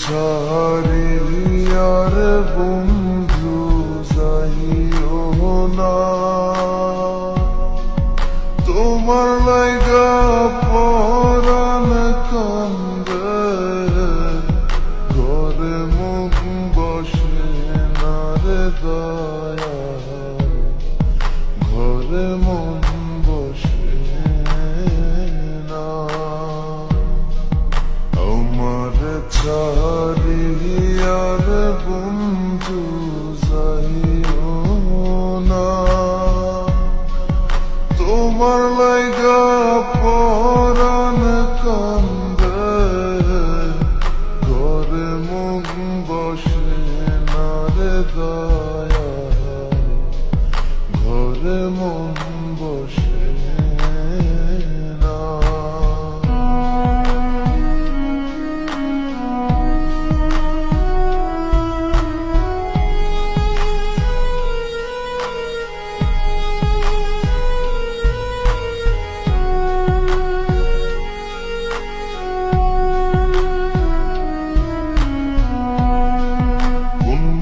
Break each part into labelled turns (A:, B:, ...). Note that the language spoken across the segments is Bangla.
A: ছাড়িয়ার বন্ধু যাইও না, তোমার লাইগা পরাণ কান্দে, ঘরে মুখ বসে না রে দয়া, ঘরে মন বসে না। আমার ছাড়িয়ার বন্ধু যাইও না, তোমার লাইগা পরাণ কান্দে, ঘরে মুখ বসে না রে দয়া, ঘরে মন বসে না।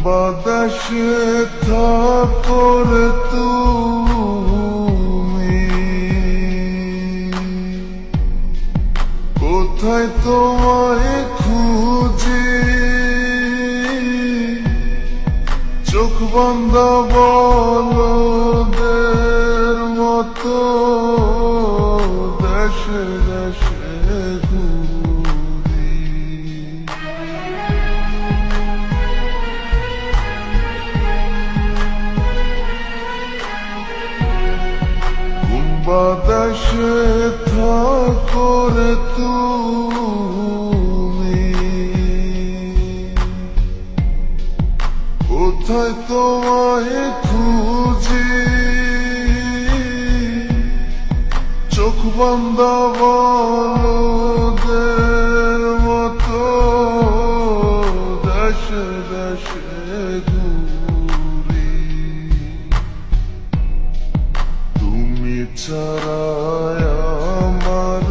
A: বাতাসে থাকর তুমি, কোথায় তোমায় খুঁজি, চোখ বন্ধা বলদের মতো দেশে দেশে ঘুরি। বাতাসে থাকর তুমি, কোথায় তোমায় খুঁজি, চোখ বন্ধা বলদের মতো দেশে দেশে ঘুরি। তুমি ছাড়া আমার